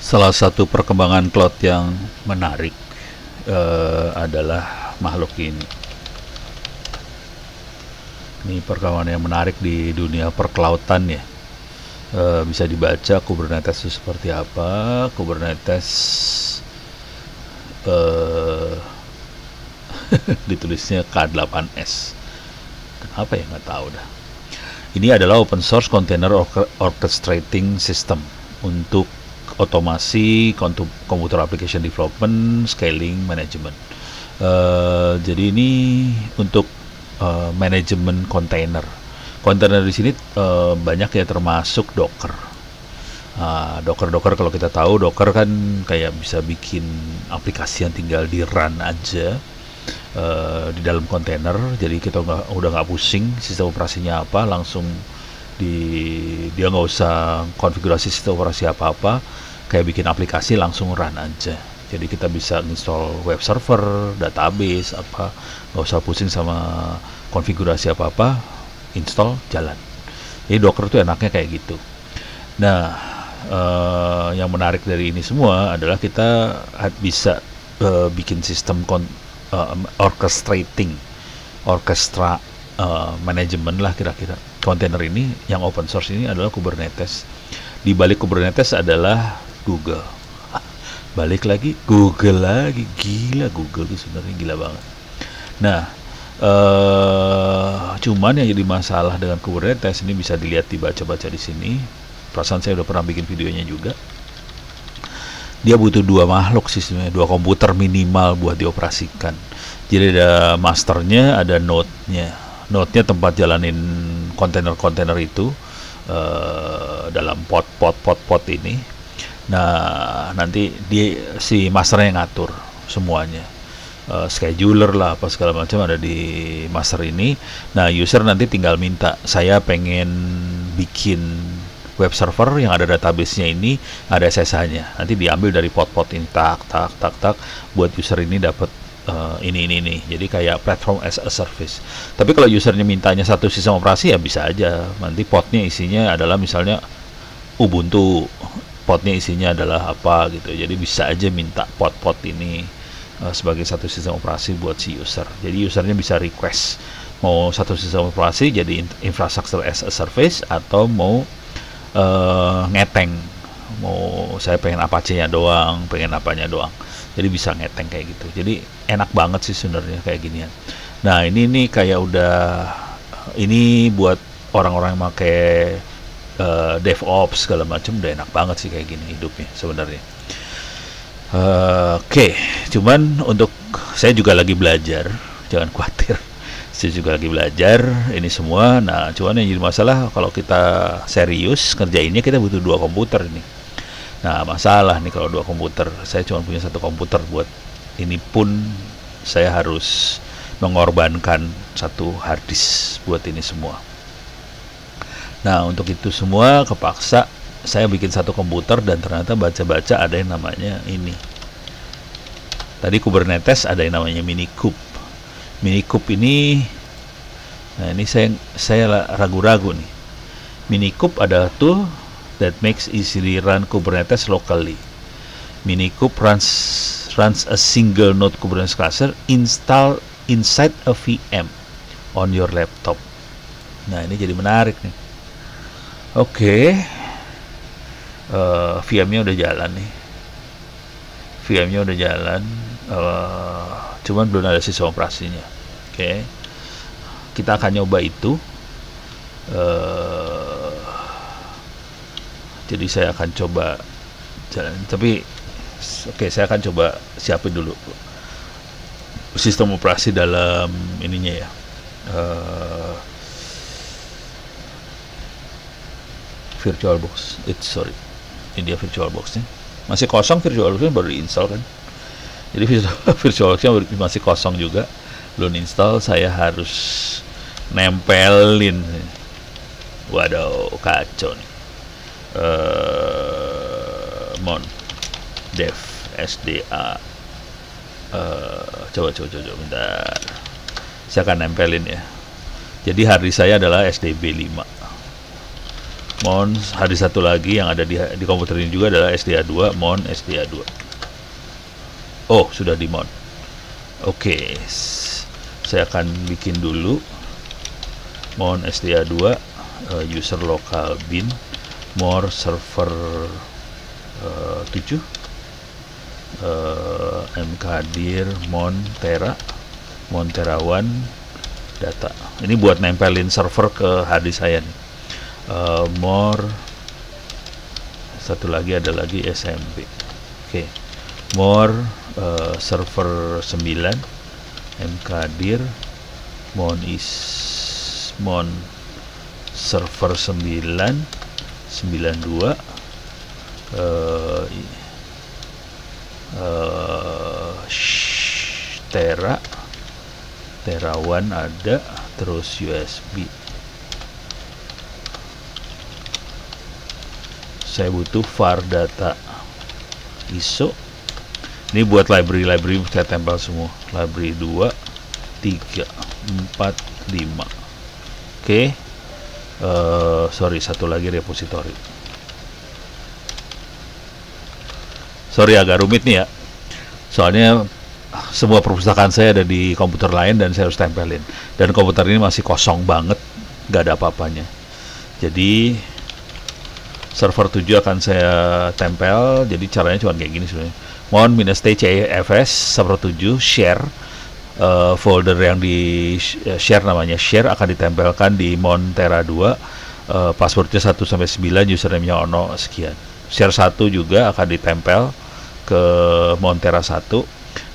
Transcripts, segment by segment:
Salah satu perkembangan cloud yang menarik adalah makhluk ini. Ini perkembangan yang menarik di dunia perkelautan ya. Bisa dibaca Kubernetes itu seperti apa. Kubernetes ditulisnya K8S. Kenapa ya, nggak tahu dah. Ini adalah open source container orchestrating system untuk otomasi computer application development, scaling, management. Jadi ini untuk manajemen kontainer. Kontainer di sini banyak ya, termasuk Docker. Docker kalau kita tahu, Docker kan kayak bisa bikin aplikasi yang tinggal di run aja di dalam kontainer. Jadi kita udah nggak pusing sistem operasinya apa, langsung dia nggak usah konfigurasi sistem operasi apa-apa, kayak bikin aplikasi langsung run aja. Jadi kita bisa install web server, database apa, nggak usah pusing sama konfigurasi apa-apa, install jalan. Jadi Docker tuh enaknya kayak gitu. Nah, yang menarik dari ini semua adalah kita bisa bikin sistem orkestra manajemen lah kira-kira. Kontainer ini yang open source ini adalah Kubernetes. Di balik Kubernetes adalah Google. Balik lagi Google lagi, gila Google itu sebenarnya gila banget. Nah, cuman yang jadi masalah dengan Kubernetes ini bisa dilihat, dibaca-baca di sini. Perasaan saya udah pernah bikin videonya juga. Dia butuh dua makhluk sistemnya, dua komputer minimal buat dioperasikan. Jadi ada masternya, ada node-nya. Node-nya tempat jalanin kontainer-kontainer itu dalam pot ini. Nah, nanti si masternya yang ngatur semuanya. Scheduler lah apa segala macam ada di master ini. Nah, user nanti tinggal minta, saya pengen bikin web server yang ada database-nya ini, ada SSH-nya. Nanti diambil dari pot ini, tak buat user ini dapat ini. Jadi kayak platform as a service. Tapi kalau usernya mintanya satu sistem operasi ya bisa aja. Nanti potnya isinya adalah misalnya Ubuntu, potnya isinya adalah apa gitu. Jadi bisa aja minta pot ini sebagai satu sistem operasi buat si user. Jadi usernya bisa request mau satu sistem operasi jadi infrastructure as a service, atau mau ngeteng, mau saya pengen Apache-nya doang, pengen apanya doang. Jadi bisa ngeteng kayak gitu. Jadi enak banget sih sebenarnya kayak ginian. Nah, ini kayak udah ini buat orang-orang yang pakai DevOps segala macam, udah enak banget sih kayak gini hidupnya sebenarnya. Oke, cuman untuk saya juga lagi belajar, jangan khawatir. Saya juga lagi belajar ini semua. Nah, cuman yang jadi masalah kalau kita serius kerjainnya, kita butuh dua komputer ini. Nah, masalah nih kalau dua komputer. Saya cuma punya satu komputer, buat ini pun saya harus mengorbankan satu hard disk buat ini semua. Nah, untuk itu semua kepaksa saya bikin satu komputer, dan ternyata baca-baca ada yang namanya ini. Tadi Kubernetes ada yang namanya Minikube. Minikube ini, nah ini saya ragu-ragu nih. Minikube ada tool that makes easily run Kubernetes locally. Minikube runs a single node Kubernetes cluster installed inside a VM on your laptop. Nah, ini jadi menarik nih. Oke. VM-nya udah jalan nih. VM-nya udah jalan. Cuman belum ada sistem operasinya. Oke. Kita akan nyoba itu. Jadi saya akan coba jalan. Tapi saya akan coba siapin dulu sistem operasi dalam ininya ya. VirtualBox. Ini dia VirtualBox-nya. Masih kosong VirtualBox-nya, baru install kan. Jadi VirtualBox-nya masih kosong juga, belum install. Saya harus nempelin. Waduh, kacau nih. Mon dev SDA. Coba bentar. Saya akan nempelin ya. Jadi harddisk saya adalah SDB 5. Mon hari satu lagi yang ada di komputer ini juga adalah SDA2, mon SDA2. Oh, sudah di mon. Oke, saya akan bikin dulu mon SDA2 user local bin more server 7 mkdir mon tera1 data. Ini buat nempelin server ke hard disk saya nih. More satu lagi ada lagi SMP. Oke. More server 9 mkdir mon server 9 92 tera1 ada, terus USB. Saya butuh var data ISO. Ini buat library saya tempel semua. Library 2, 3, 4, 5. Oke. Sorry, satu lagi repository. Sorry agak rumit nih ya. Soalnya semua perpustakaan saya ada di komputer lain dan saya harus tempelin. Dan komputer ini masih kosong banget, nggak ada apa-apanya. Jadi server 7 akan saya tempel. Jadi caranya cuma kayak gini sebenarnya. Mon -t-cfs server 7 share, folder yang di share namanya share akan ditempelkan di mon tera2, passwordnya 1-9, username-nya ono sekian. Share 1 juga akan ditempel ke mon tera1,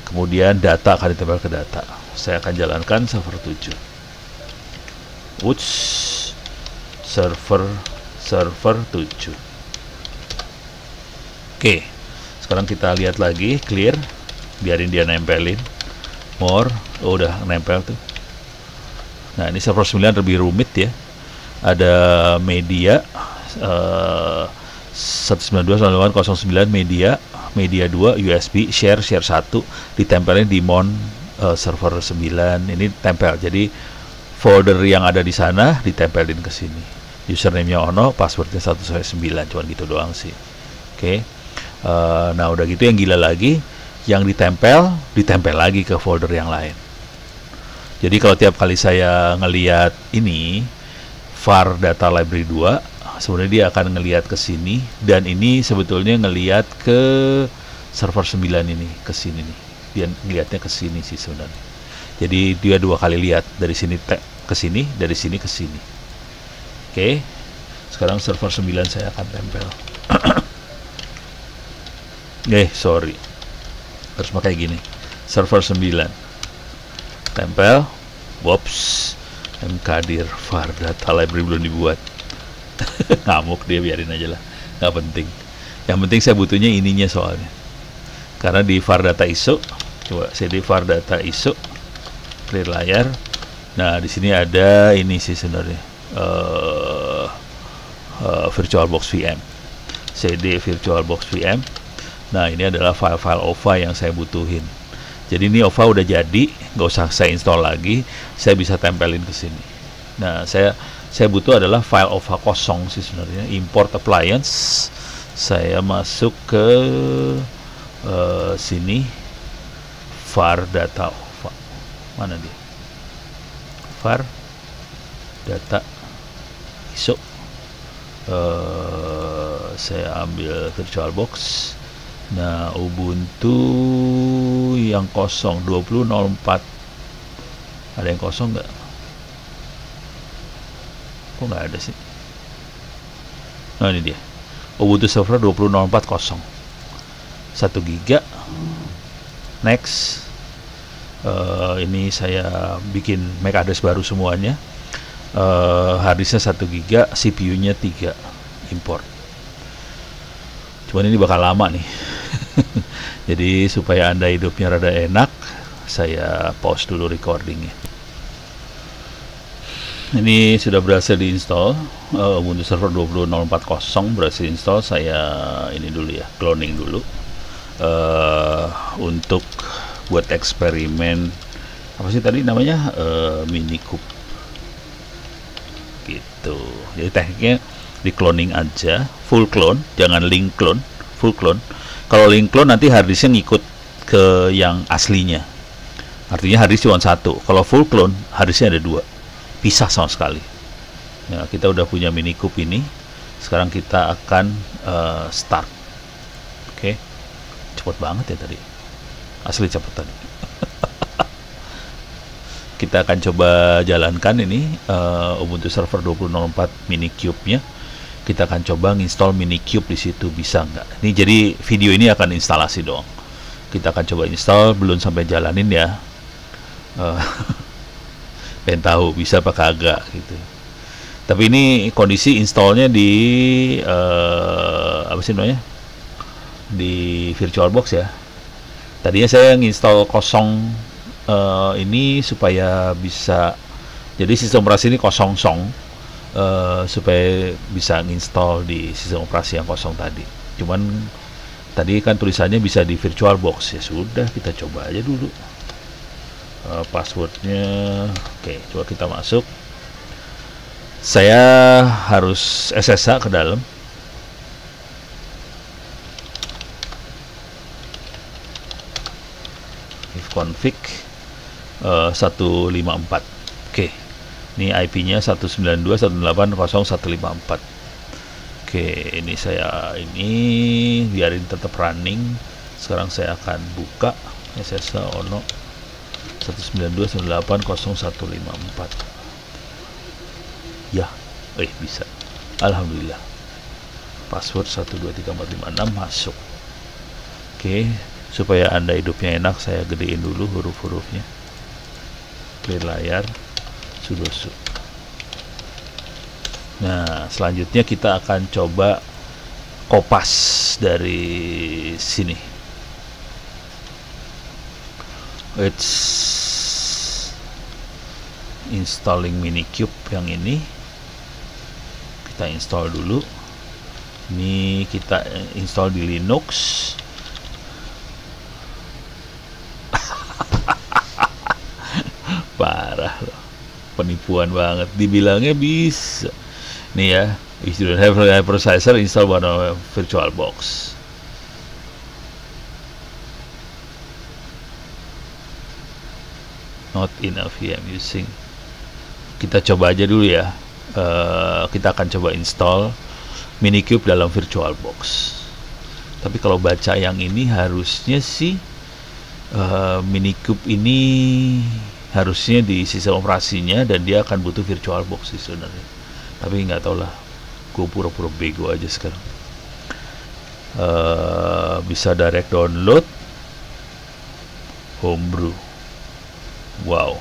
kemudian data akan ditempel ke data. Saya akan jalankan server 7. Whoops, server 7. Oke, sekarang kita lihat lagi, clear, biarin dia nempelin. More, oh udah nempel tuh. Nah ini server 9 lebih rumit ya. Ada media 192.168.09 media 2 USB share 1 ditempelin di mon server 9. Ini tempel, jadi folder yang ada di sana ditempelin ke sini. Username-nya ono, passwordnya 1-9, cuman gitu doang sih. Oke. Nah udah gitu yang gila lagi, yang ditempel lagi ke folder yang lain. Jadi kalau tiap kali saya ngelihat ini var data library 2, sebenarnya dia akan ngelihat ke sini, dan ini sebetulnya ngelihat ke server 9 ini, ke sini nih. Dia ngelihatnya ke sini sih sebenarnya. Jadi dia dua kali lihat, dari sini ke sini, dari sini ke sini. Oke. Sekarang server 9 saya akan tempel. Sorry. Harus pakai gini. Server 9. Tempel. Wops. mkdir var data library belum dibuat. Ngamuk dia, biarin aja lah. Nggak penting. Yang penting saya butuhnya ininya soalnya. Karena di var data ISO, coba cd var data ISO, clear layar. Nah, di sini ada ini sih sebenarnya. VirtualBox VM. cd VirtualBox VM. Nah, ini adalah file-file OVA yang saya butuhin. Jadi ini OVA udah jadi, nggak usah saya install lagi, saya bisa tempelin ke sini. Nah, saya butuh adalah file OVA kosong sih sebenarnya. Import appliance, saya masuk ke sini, var data OVA. Mana dia? Var data ISO. Saya ambil VirtualBox. Nah, Ubuntu yang kosong 20.04. Ada yang kosong nggak? Kok nggak ada sih? Nah, ini dia. Ubuntu server 20.04 kosong. 1 giga. Next. Ini saya bikin MAC address baru semuanya. Harddisknya 1 giga, CPU-nya 3. Import. Cuman ini bakal lama nih. Jadi supaya Anda hidupnya rada enak, saya pause dulu recordingnya. Ini sudah berhasil diinstal. Ubuntu server 20.04 berhasil install. Saya ini dulu ya, cloning dulu. Untuk buat eksperimen apa sih tadi namanya, Minikube gitu. Jadi tekniknya di cloning aja, full clone, jangan link clone, full clone. Kalau link clone nanti harddisknya ngikut ke yang aslinya, artinya harddisk cuma satu. Kalau full clone harddisknya ada dua, pisah sama sekali. Ya, kita udah punya Minikube ini, sekarang kita akan start. Oke, cepet banget ya tadi, asli cepet tadi. Kita akan coba jalankan ini Ubuntu Server 20.04 Minikube-nya. Kita akan coba nginstall Minikube di situ, bisa nggak? Ini jadi video ini akan instalasi dong. Kita akan coba install, belum sampai jalanin ya. Pengen tahu bisa apa kagak gitu. Tapi ini kondisi installnya di apa sih namanya? Di VirtualBox ya. Tadinya saya nginstall kosong ini supaya bisa, jadi sistem operasi ini kosong supaya bisa nginstall di sistem operasi yang kosong tadi. Cuman tadi kan tulisannya bisa di VirtualBox, ya sudah kita coba aja dulu. Passwordnya, oke, coba kita masuk. Saya harus SSH ke dalam. Config 154. Oke, ini IP-nya 192.168.0.154. Oke, ini saya biarin tetap running. Sekarang saya akan buka SSH ono 192.168.0.154. Ya, bisa. Alhamdulillah. Password 1234556 masuk. Oke, supaya Anda hidupnya enak, saya gedein dulu huruf-hurufnya. Clear layar, sudo su. Nah, selanjutnya kita akan coba kopas dari sini. It's installing Minikube yang ini. Kita install dulu. Ini kita install di Linux. Parah loh, penipuan banget. Dibilangnya bisa. Nih ya, if you don't have a hypervisor, install one of VirtualBox. Not enough VM using. Kita coba aja dulu ya. Kita akan coba install Minikube dalam VirtualBox. Tapi kalau baca yang ini harusnya sih Minikube ini harusnya di sistem operasinya, dan dia akan butuh VirtualBox sih sebenarnya. Tapi nggak tau lah, gue pura-pura bego aja sekarang. Bisa direct download homebrew. Wow,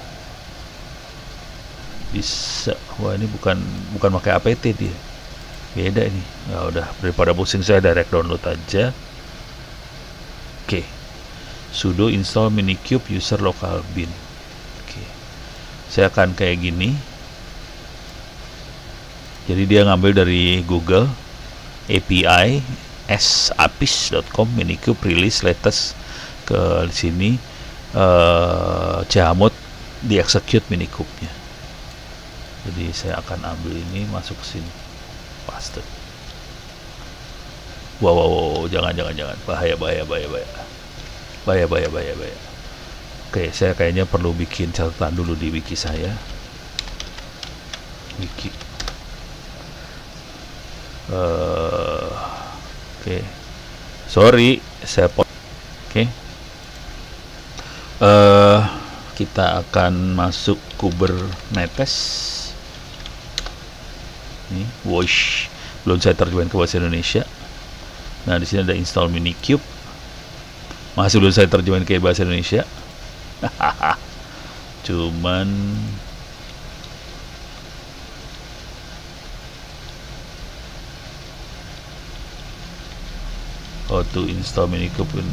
bisa. Wah, ini bukan pakai apt dia, beda ini. Ya udah, daripada pusing saya direct download aja. Oke. Sudo install Minikube user local bin. Oke. Saya akan kayak gini. Jadi dia ngambil dari Google API sapis.com Minikube release latest ke sini. Chmod di execute Minikube-nya. Jadi saya akan ambil ini, masuk ke sini, paste. Wow, jangan, bahaya. Oke, saya kayaknya perlu bikin catatan dulu di wiki saya. Wiki. Oke. Sorry, saya Oke. Kita akan masuk Kubernetes. Nih, Wosh. Belum saya terjemahin ke bahasa Indonesia. Nah, di sini ada install Minikube. Masih belum saya terjemahin ke bahasa Indonesia. Cuman to install Minikube.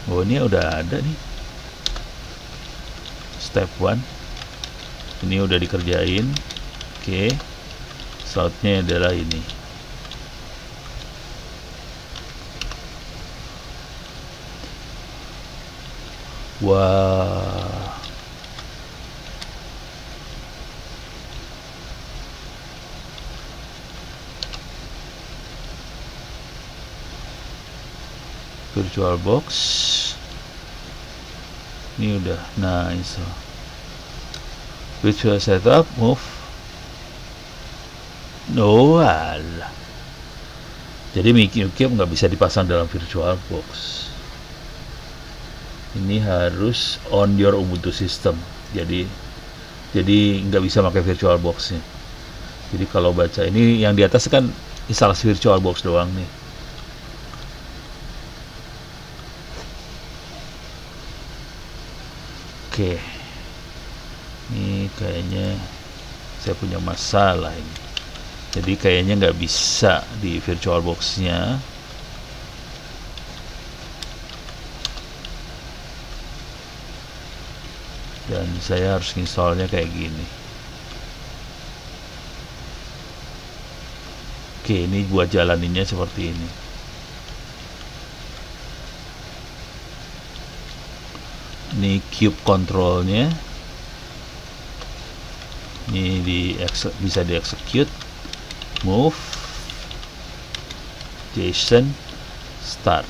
Oh, ini udah ada nih. Step 1. Ini udah dikerjain. Oke. Slotnya adalah ini. Wah. VirtualBox. Ini udah, nah install virtual setup, move. No, alah. Jadi Minikube nggak bisa dipasang dalam VirtualBox. Ini harus on your Ubuntu system. Jadi nggak bisa pakai VirtualBox-nya. Jadi kalau baca ini yang di atas kan instalasi VirtualBox doang nih. Oke. Ini kayaknya saya punya masalah ini. Jadi kayaknya nggak bisa di VirtualBox-nya. Dan saya harus installnya kayak gini. Oke, ini buat jalaninnya seperti ini. Ini cube controlnya. Ini bisa di execute, move, JSON, start.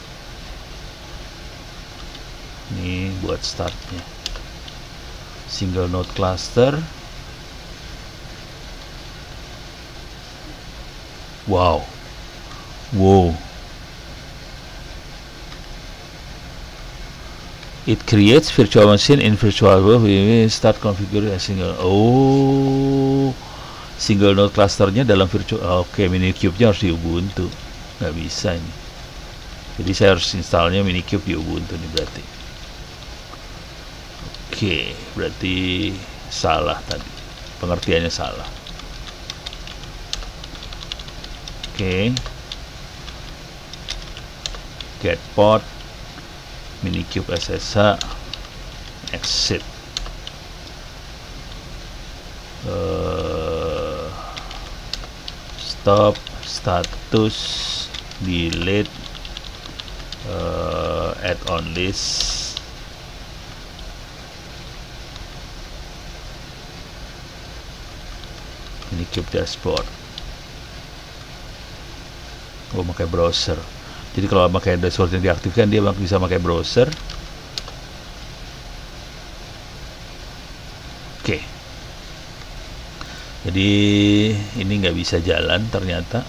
Ini buat startnya. Single node cluster. Wow. It creates virtual machine in VirtualBox. We start configure a single. Oh, single node clusternya dalam virtual. Oke, Minikube-nya harus di Ubuntu. Nggak bisa ini. Jadi saya harus installnya Minikube di Ubuntu nih berarti. Oke, berarti salah tadi. Pengertiannya salah. Oke. Get port. Minikube SSH, exit, stop, status, delete, add on list, Minikube dashboard. Oh, pakai browser. Jadi kalau pakai dashboard yang diaktifkan, dia bisa pakai browser. Oke. Jadi ini nggak bisa jalan ternyata.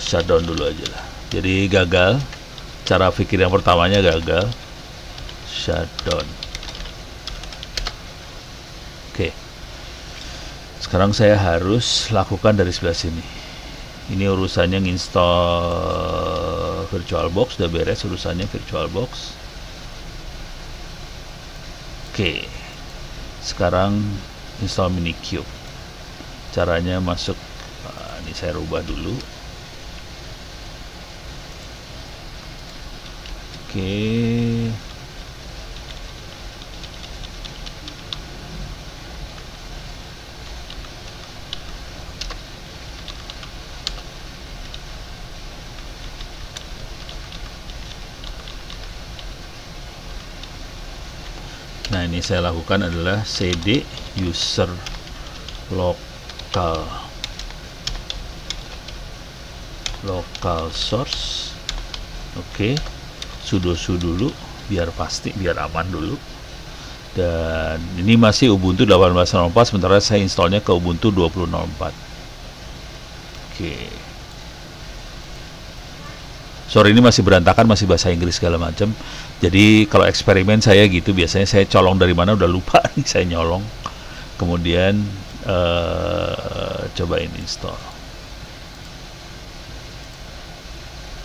Shutdown dulu aja lah. Jadi gagal. Cara pikir yang pertamanya gagal. Shutdown. Oke. Sekarang saya harus lakukan dari sebelah sini. Ini urusannya nginstall VirtualBox, udah beres urusannya VirtualBox. Oke, sekarang install Minikube. Caranya masuk, ini saya rubah dulu. Oke. Nah, ini saya lakukan adalah cd user local source. Oke, sudo dulu biar pasti, biar aman dulu. Dan ini masih Ubuntu 18.04, sementara saya installnya ke Ubuntu 20.04. Oke. Sorry, ini masih berantakan, masih bahasa Inggris segala macam. Jadi kalau eksperimen saya gitu, biasanya saya colong dari mana udah lupa nih, saya nyolong. Kemudian cobain install.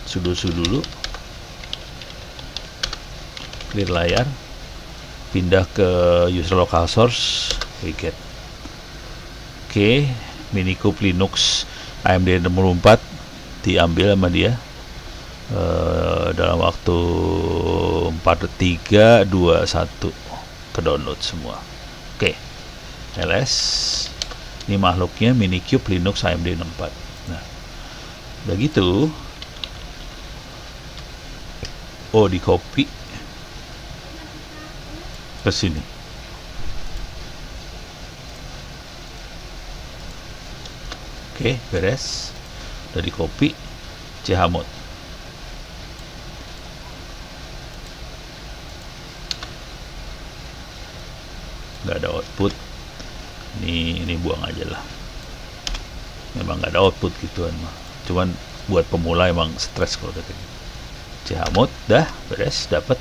Sudo dulu. Clear layar. Pindah ke user local source. Wicket. Oke, Minikube Linux AMD 64 diambil sama dia. Dalam waktu 4, 3, 2, 1 ke download semua. Oke, ls ini makhluknya Minikube Linux AMD 64. Nah, udah gitu, di copy ke sini. Oke, beres, udah di copy. Chmod. buang aja lah, memang nggak ada output gituan mah. Cuman buat pemula emang stres kalau udah kayak chmod. Dah beres, dapat.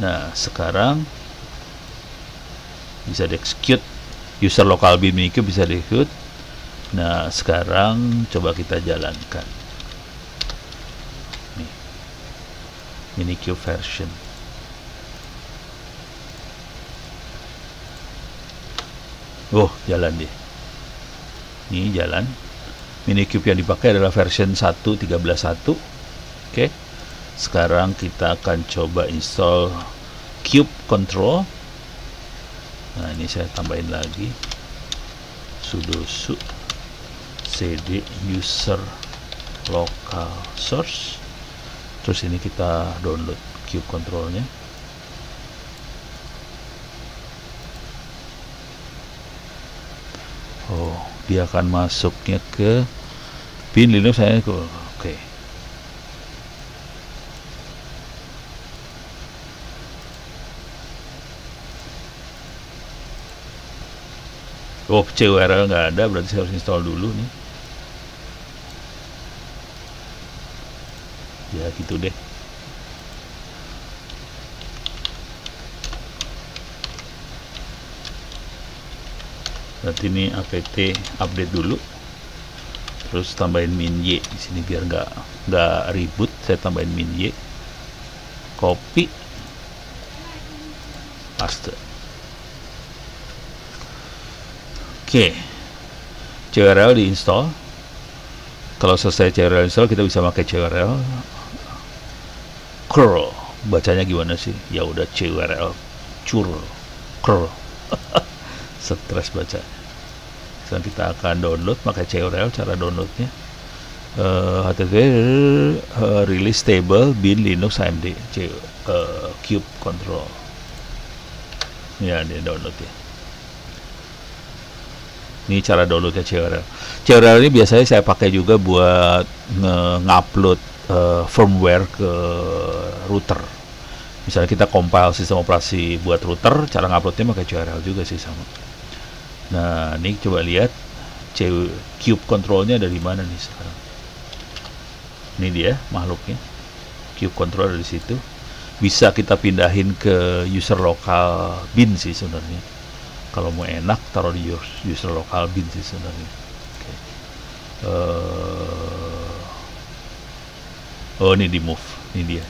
Nah sekarang bisa di execute, user local bin minikube bisa di execute. Nah sekarang coba kita jalankan nih, minikube version. Oh jalan deh, ini jalan. Minikube yang dipakai adalah version 1.13.1. Oke, sekarang kita akan coba install Cube Control. Nah ini saya tambahin lagi sudo su cd user local source, terus ini kita download Cube Controlnya. Oh, dia akan masuknya ke bin Linux saya. Oke. Oh, CURL nggak ada, berarti saya harus install dulu nih. Ya gitu deh. Berarti ini apt update dulu, terus tambahin min y di sini biar nggak ribut. Saya tambahin min y, copy, paste. Oke, CURL diinstal. Kalau selesai CURL install, kita bisa pakai CURL curl. Bacanya gimana sih? Ya udah CURL curl. Stres baca. Sekarang kita akan download pakai CURL. Cara downloadnya http release table bin linux amd cube control. Ya, dia download ya. Ini cara downloadnya CURL. CURL ini biasanya saya pakai juga buat ngupload firmware ke router. Misalnya kita compile sistem operasi buat router, cara nguploadnya pakai CURL juga sih sama. Nah, ini coba lihat Cube Controlnya dari mana nih sekarang. Ini dia makhluknya. Cube Control dari situ. Bisa kita pindahin ke user local bin sih sebenarnya. Kalau mau enak taruh di user local bin sih sebenarnya. Okay. Oh ini di move, ini dia.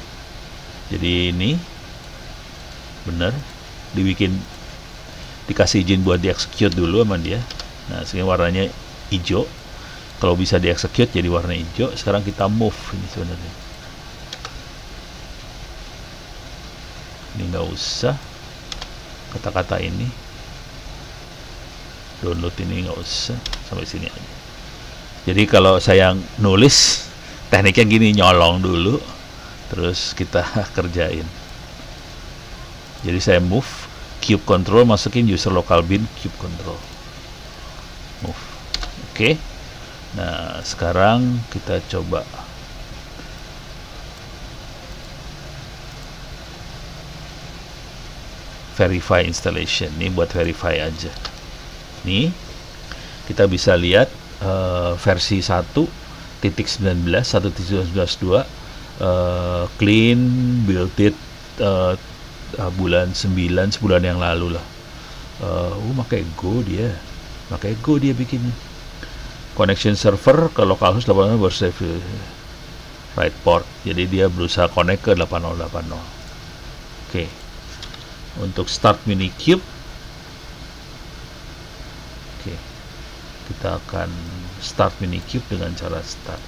Jadi ini bener dikasih izin buat di-execute dulu sama dia. Nah sehingga warnanya hijau. Kalau bisa di-execute jadi warna hijau. Sekarang kita move ini sebenarnya. Ini nggak usah kata-kata ini. Download ini nggak usah, sampai sini aja. Jadi kalau saya nulis tekniknya gini, nyolong dulu terus kita kerjain. Jadi saya move Cube Control, masukin user local bin Cube Control, move. Oke. Nah sekarang kita coba verify installation. Ini buat verify aja. Nih kita bisa lihat versi 1.19 1.19.2 clean build it bulan 9, sebulan yang lalu lah. Pakai Go dia bikinnya. Connection server ke localhost 80 baru save right port. Jadi dia berusaha connect ke 8080. Oke. Untuk start minikube, oke, kita akan start minikube dengan cara start.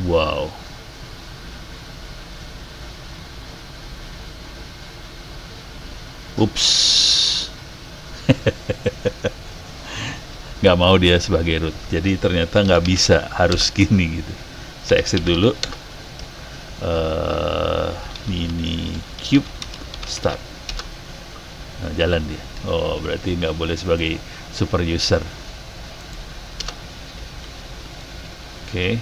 Wow. Ups. Nggak mau dia sebagai root. Jadi ternyata nggak bisa, harus gini gitu. Saya exit dulu. Minikube start. Nah, jalan dia. Oh, berarti nggak boleh sebagai super user. Oke.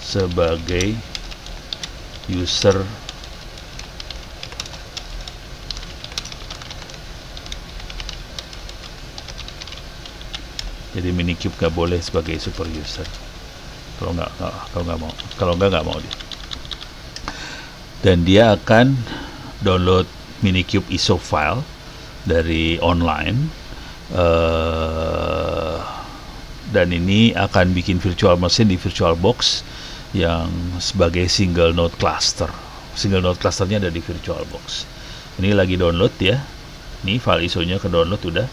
Sebagai user Jadi Minikube nggak boleh sebagai super user. Kalau nggak mau dia. Dan dia akan download Minikube ISO file dari online, dan ini akan bikin virtual machine di VirtualBox yang sebagai single node cluster. Single node clusternya ada di VirtualBox. Ini lagi download ya. Ini file ISO-nya ke download udah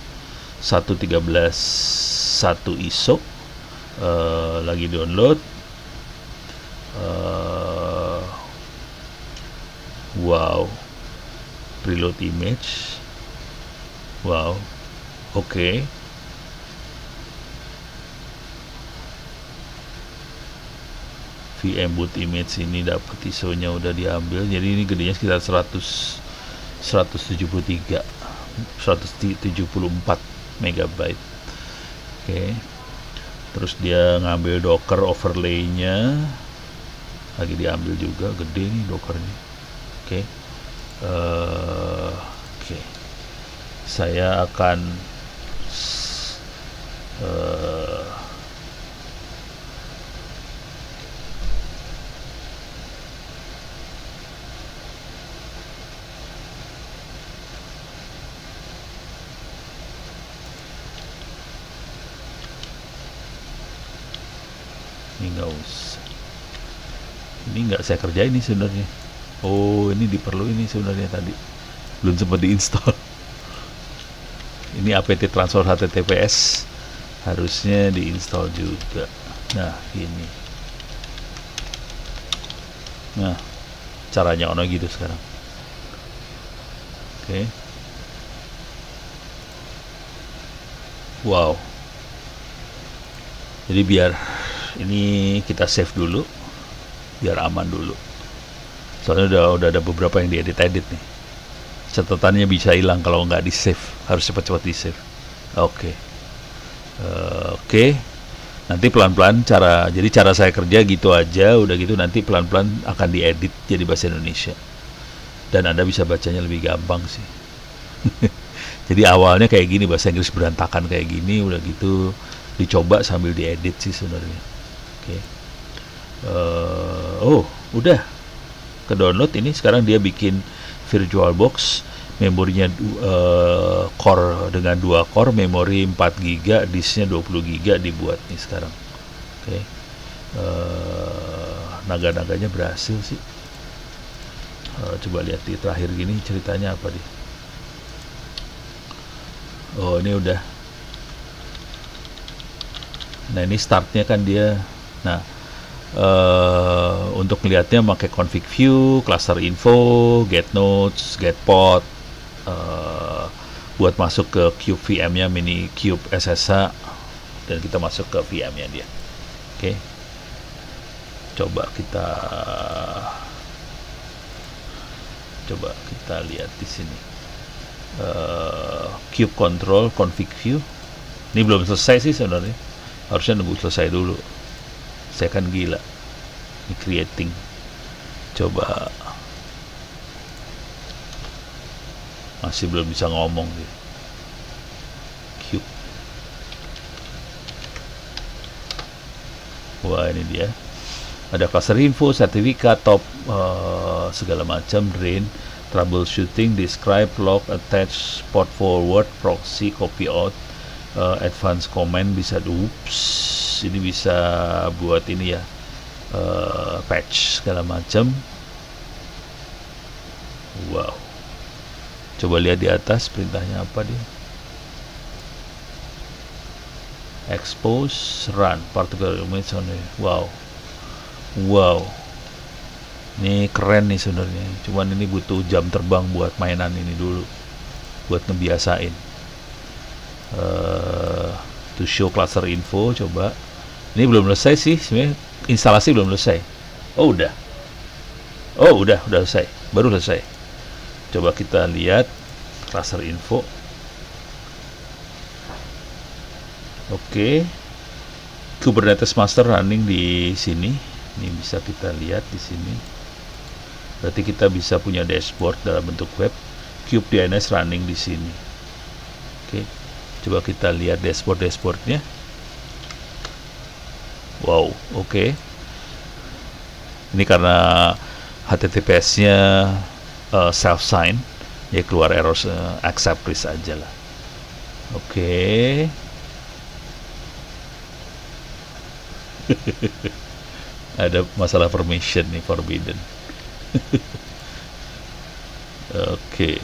1.13.1 ISO, lagi download. Wow, preload image. Wow, oke. VM boot image ini dapat ISO-nya udah diambil, jadi ini gedenya sekitar 174 megabyte. Oke. Terus dia ngambil Docker overlay-nya, lagi diambil juga, gede nih Dockernya. Oke. Oke. Saya akan ini nggak saya kerjain ini sebenarnya. Oh, ini diperlu ini sebenarnya tadi belum sempat diinstal. Ini apt transfer https harusnya diinstal juga. Nah ini, nah caranya ono gitu sekarang. Oke. Wow, jadi biar ini kita save dulu biar aman dulu, soalnya udah ada beberapa yang diedit nih. Catatannya bisa hilang kalau nggak di save, harus cepat-cepat di save. Oke. Nanti pelan-pelan jadi cara saya kerja gitu aja, udah gitu nanti pelan-pelan akan diedit jadi bahasa Indonesia dan Anda bisa bacanya lebih gampang sih. Jadi awalnya kayak gini, bahasa Inggris berantakan kayak gini, udah gitu dicoba sambil diedit sih sebenarnya. Oke. Oh, udah ke download ini. Sekarang dia bikin VirtualBox, memorinya core dengan 2 core, memori 4 GB, disknya 20 GB dibuat nih sekarang. Oke. Naga-naganya berhasil sih. Coba lihat di terakhir gini ceritanya apa nih. Oh, ini udah. Nah, ini startnya kan dia. Nah, untuk melihatnya pakai config view, cluster info, get nodes, get pod, buat masuk ke cube VM-nya, Minikube SSH, dan kita masuk ke VM-nya dia. Oke. Coba kita lihat di sini. Cube control config view. Ini belum selesai sih sebenarnya. Harusnya nunggu selesai dulu. Saya kan gila. Ini creating. Coba. Masih belum bisa ngomong dia. Cube. Wah, ini dia. Ada cluster info, sertifikat, top, segala macam, drain, troubleshooting, describe, log, attach, port forward, proxy, copy out, advanced command, bisa ini bisa buat ini ya, patch segala macam. Wow, coba lihat di atas perintahnya apa dia. Expose, run, particular image on. Wow, ini keren nih sebenarnya. Cuman ini butuh jam terbang buat mainan ini dulu, buat ngebiasain. To show cluster info, coba. Ini belum selesai sih sebenarnya, instalasi belum selesai. Oh udah selesai, baru selesai. Coba kita lihat cluster info. Oke. Kubernetes master running di sini. Ini bisa kita lihat di sini. Berarti kita bisa punya dashboard dalam bentuk web. Kube DNS running di sini. Oke. Coba kita lihat dashboardnya. Wow, oke. Ini karena HTTPS-nya self sign, ya keluar error accept please aja lah. Oke. Ada masalah permission nih, forbidden. Oke.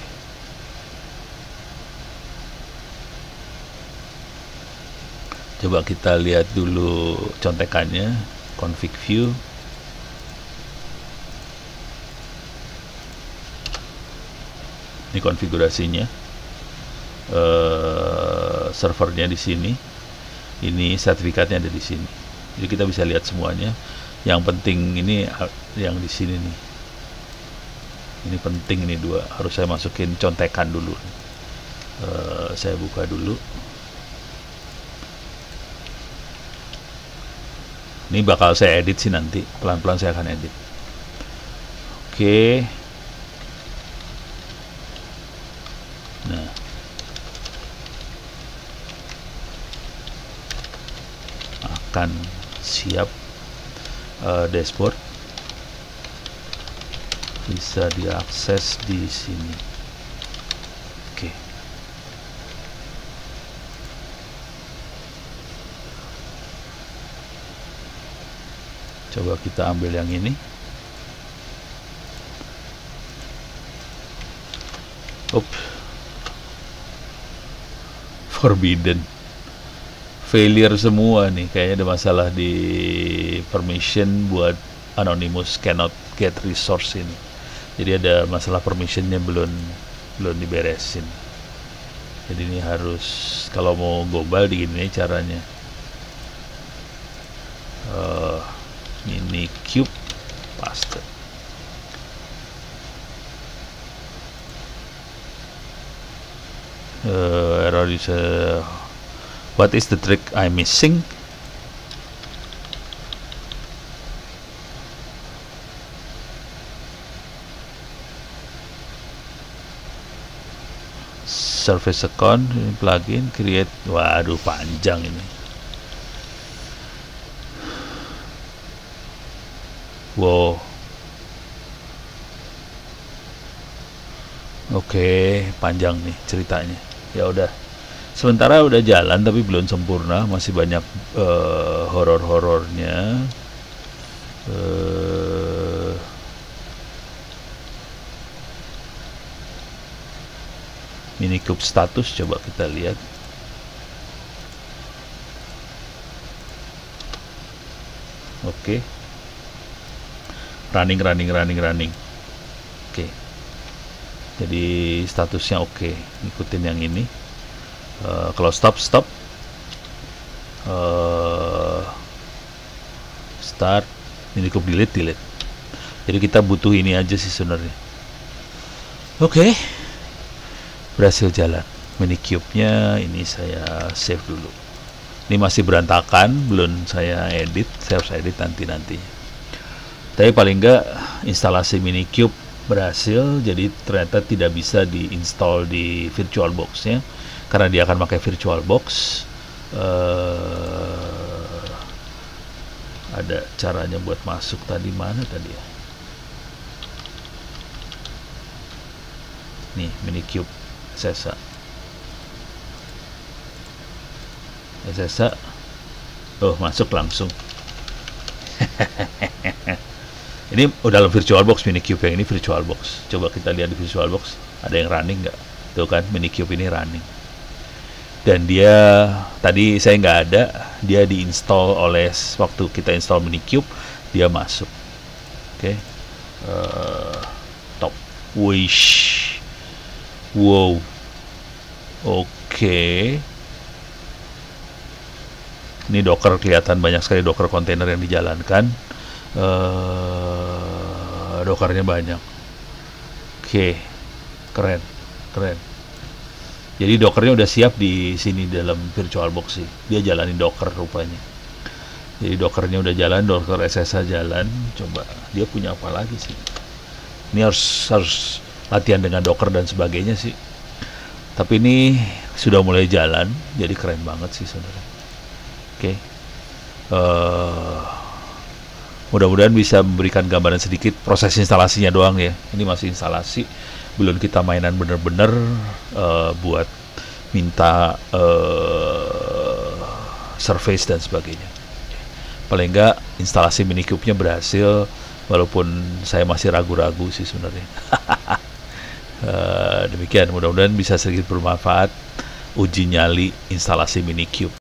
Coba kita lihat dulu contekannya, config view. Ini konfigurasinya. Servernya di sini. Ini sertifikatnya ada di sini. Jadi kita bisa lihat semuanya. Yang penting ini yang di sini nih. Ini penting nih dua. Harus saya masukin contekan dulu. Saya buka dulu. Ini bakal saya edit sih nanti. Pelan-pelan saya akan edit. Oke. Nah. Akan siap dashboard. Bisa diakses di sini. Oke. Coba kita ambil yang ini. Forbidden. Failure semua nih. Kayaknya ada masalah di permission buat Anonymous cannot get resource ini. Jadi ada masalah permissionnya belum diberesin. Jadi ini harus, kalau mau global begini caranya. Minikube paste. Error is what is the trick I'm missing? Service account plugin create. Waduh, panjang ini. Wow. Oke, panjang nih ceritanya. Ya udah. Sementara udah jalan tapi belum sempurna, masih banyak horor-horornya. Minikube status coba kita lihat. Oke. Running. Oke. Jadi statusnya oke. Ikutin yang ini. Kalau stop. Start. Minikube delete. Jadi kita butuh ini aja sih sebenarnya. Oke. Berhasil jalan. Minikube-nya ini saya save dulu. Ini masih berantakan, belum saya edit. Saya harus edit nanti. Tapi paling enggak instalasi Minikube berhasil. Jadi ternyata tidak bisa diinstal di VirtualBox-nya karena dia akan pakai VirtualBox. Ada caranya buat masuk tadi, mana tadi ya? Nih, Minikube SSH. Oh, masuk langsung. Ini udah dalam VirtualBox Minikube, yang ini VirtualBox. Coba kita lihat di VirtualBox ada yang running nggak? Tuh kan, Minikube ini running. Dan dia tadi saya nggak ada, dia diinstal oleh waktu kita install Minikube, dia masuk. Oke. Top. Wish. Wow. Oke. Ini Docker, kelihatan banyak sekali Docker kontainer yang dijalankan. Dockernya banyak. Oke. Keren. Jadi Dockernya udah siap di sini dalam VirtualBox sih. Dia jalanin Docker rupanya. Jadi Dockernya udah jalan, Docker SSH jalan. Coba dia punya apa lagi sih? Ini harus latihan dengan Docker dan sebagainya sih. Tapi ini sudah mulai jalan, jadi keren banget sih saudara. Oke. Mudah-mudahan bisa memberikan gambaran sedikit proses instalasinya doang ya. Ini masih instalasi, belum kita mainan bener-bener buat minta surface dan sebagainya. Paling enggak instalasi Minikube-nya berhasil, walaupun saya masih ragu-ragu sih sebenarnya. Demikian, mudah-mudahan bisa sedikit bermanfaat uji nyali instalasi Minikube.